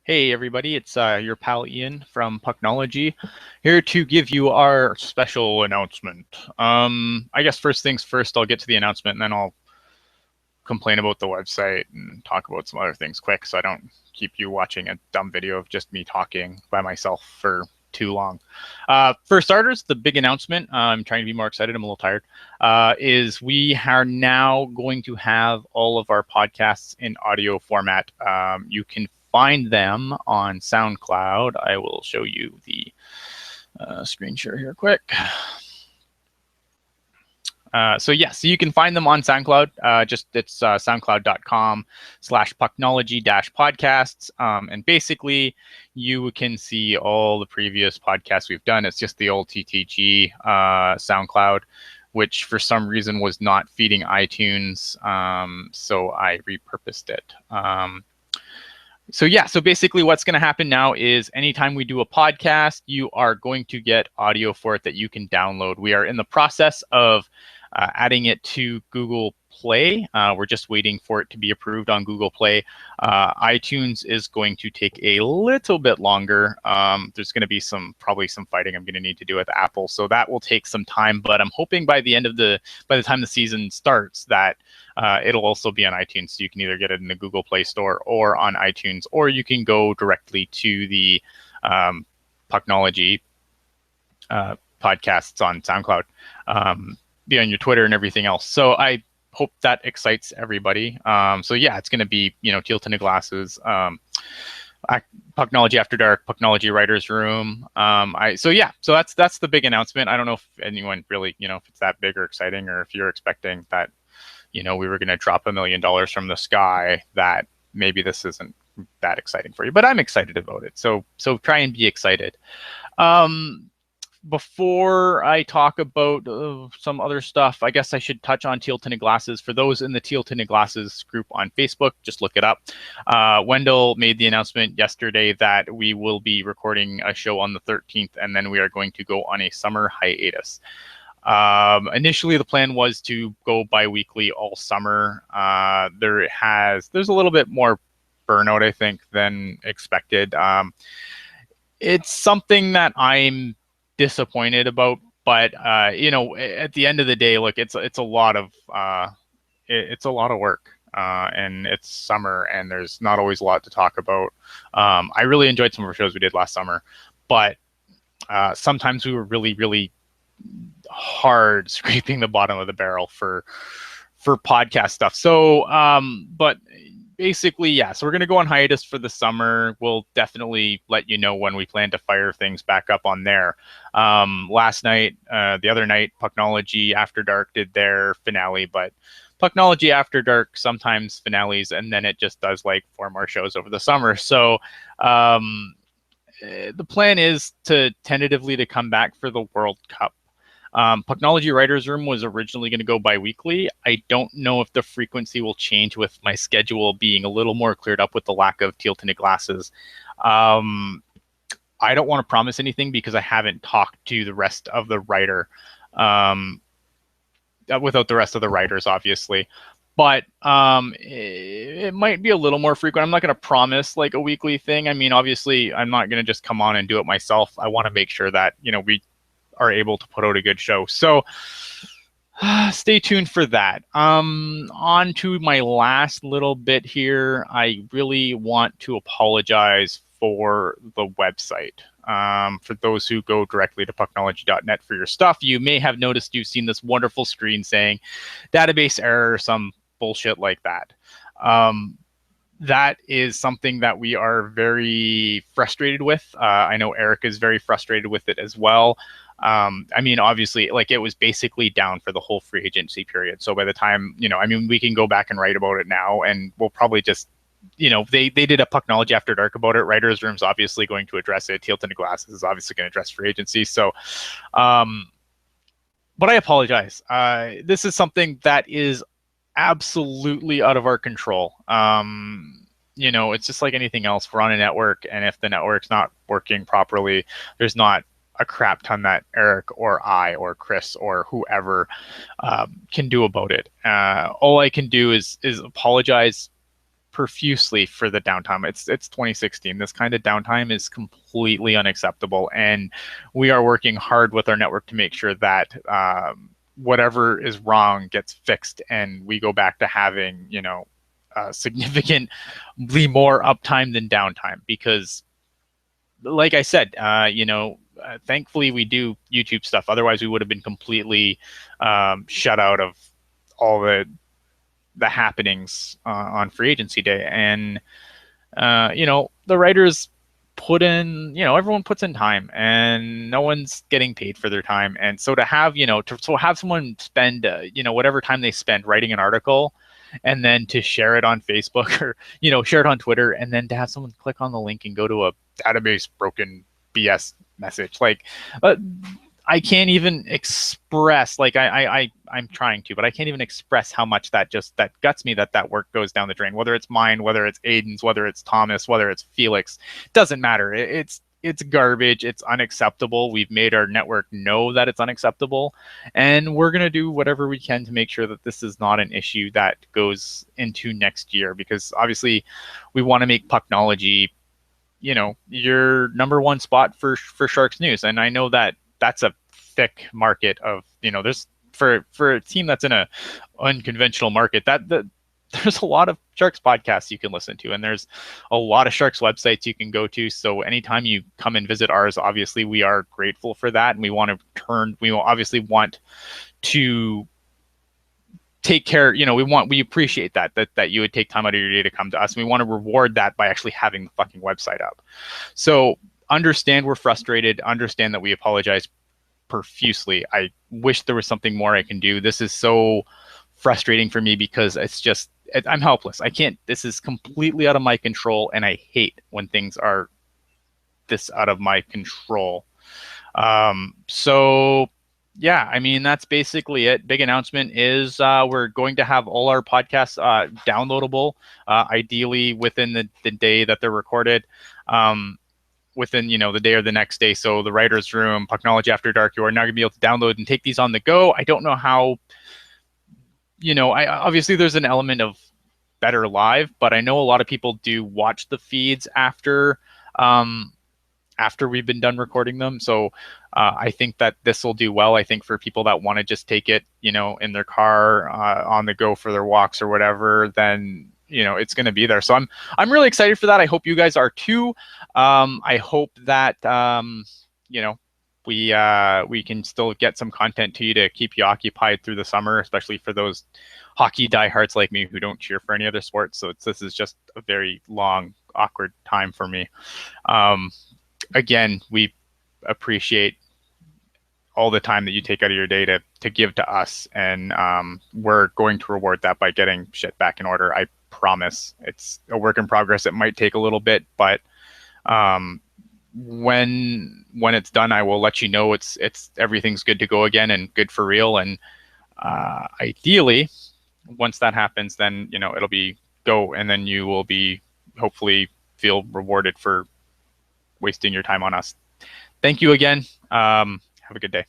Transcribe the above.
Hey everybody, it's your pal Ian from Pucknology, here to give you our special announcement. I guess first things first, I'll get to the announcement and then I'll complain about the website and talk about some other things quick so I don't keep you watching a dumb video of just me talking by myself for too long. For starters, the big announcement, I'm trying to be more excited, I'm a little tired, is we are now going to have all of our podcasts in audio format. You can find them on SoundCloud. I will show you the screen share here quick. So you can find them on SoundCloud. It's soundcloud.com/pucknology-podcasts. And basically you can see all the previous podcasts we've done. It's just the old TTG SoundCloud, which for some reason was not feeding iTunes. So I repurposed it. So basically what's going to happen now is anytime we do a podcast, you are going to get audio for it that you can download. We are in the process of adding it to Google Play. We're just waiting for it to be approved on Google Play. iTunes is going to take a little bit longer. There's going to be probably some fighting I'm going to need to do with Apple, so that will take some time. But I'm hoping by the time the season starts that it'll also be on iTunes. So you can either get it in the Google Play Store or on iTunes, or you can go directly to the Pucknology podcasts on SoundCloud. Be on your Twitter and everything else. So I hope that excites everybody. It's going to be, teal tinted glasses, Pucknology After Dark, Pucknology Writers Room. So that's the big announcement. I don't know if anyone really, if it's that big or exciting, or if you're expecting that, we were going to drop $1 million from the sky, that maybe this isn't that exciting for you, but I'm excited about it. So try and be excited. Before I talk about some other stuff, I guess I should touch on Teal Tinted Glasses. For those in the Teal Tinted Glasses group on Facebook, just look it up. Wendell made the announcement yesterday that we will be recording a show on the 13th, and then we are going to go on a summer hiatus. Initially, the plan was to go bi-weekly all summer. There's a little bit more burnout, I think, than expected. It's something that I'm disappointed about, but at the end of the day, look, it's a lot of work, and it's summer and there's not always a lot to talk about. I really enjoyed some of our shows we did last summer, but sometimes we were really hard scraping the bottom of the barrel for podcast stuff. So but basically, so we're going to go on hiatus for the summer. We'll definitely let you know when we plan to fire things back up on there. The other night, Pucknology After Dark did their finale, but Pucknology After Dark sometimes finales, and then it just does like 4 more shows over the summer. So the plan is to tentatively to come back for the World Cup. Pucknology Writers Room was originally going to go bi-weekly. I don't know if the frequency will change with my schedule being a little more cleared up with the lack of Teal Tinted Glasses. I don't want to promise anything because I haven't talked to the rest of the writer, without the rest of the writers, obviously. But it might be a little more frequent. I'm not going to promise like a weekly thing. I mean, obviously, I'm not going to just come on and do it myself. I want to make sure that, we are able to put out a good show. So stay tuned for that. On to my last little bit here. I really want to apologize for the website. For those who go directly to pucknology.net for your stuff, you may have noticed you've seen this wonderful screen saying database error or some bullshit like that. That is something that we are very frustrated with. I know Eric is very frustrated with it as well. I mean, obviously, like, it was basically down for the whole free agency period. So by the time, we can go back and write about it now, and we'll probably just, they did a Pucknology After Dark about it. Writers Room's obviously going to address it. Teal Tinted Glasses is obviously going to address free agency. So, but I apologize. This is something that is absolutely out of our control. It's just like anything else. We're on a network, and if the network's not working properly, there's not a crap ton that Eric or I or Chris or whoever can do about it. All I can do is apologize profusely for the downtime. It's 2016. This kind of downtime is completely unacceptable, and we are working hard with our network to make sure that whatever is wrong gets fixed, and we go back to having, significantly more uptime than downtime. Because, like I said, thankfully we do YouTube stuff. Otherwise, we would have been completely shut out of all the happenings on free agency day. And the writers put in, everyone puts in time, and no one's getting paid for their time. And so to have, to have someone spend, whatever time they spend writing an article, and then to share it on Facebook or, share it on Twitter, and then to have someone click on the link and go to a database broken BS message. Like, I can't even express, like, I'm trying to, but I can't even express how much that guts me, that work goes down the drain. Whether it's mine, whether it's Aiden's, whether it's Thomas, whether it's Felix, doesn't matter. It's garbage. It's unacceptable. We've made our network know that it's unacceptable, and we're going to do whatever we can to make sure that this is not an issue that goes into next year, because obviously we want to make Pucknology, your number one spot for Sharks news. And I know that that's a thick market of, there's for a team that's in a unconventional market, that there's a lot of Sharks podcasts you can listen to, and there's a lot of Sharks websites you can go to. So anytime you come and visit ours, obviously we are grateful for that, and we obviously want to take care, we appreciate that you would take time out of your day to come to us, and we want to reward that by actually having the fucking website up. So understand we're frustrated, understand that we apologize profusely. I wish there was something more I can do. This is so frustrating for me because I'm helpless. I can't, this is completely out of my control, and I hate when things are this out of my control. So yeah, I mean, that's basically it. Big announcement is we're going to have all our podcasts downloadable, ideally within the day that they're recorded. Within, the day or the next day. So the Writer's Room, Pucknology After Dark, you are now going to be able to download and take these on the go. I don't know how, obviously there's an element of better live, but I know a lot of people do watch the feeds after we've been done recording them. So I think that this will do well. I think for people that want to just take it, in their car, on the go for their walks or whatever, then it's going to be there. So I'm really excited for that. I hope you guys are too. I hope that we can still get some content to you to keep you occupied through the summer, especially for those hockey diehards like me who don't cheer for any other sport. So this is just a very long, awkward time for me. Again, we appreciate all the time that you take out of your day to give to us, and we're going to reward that by getting shit back in order. I promise. It's a work in progress. It might take a little bit, but when it's done, I will let you know it's everything's good to go again and good for real. And ideally, once that happens, then it'll be go, and then you will be hopefully feel rewarded for wasting your time on us. Thank you again. Have a good day.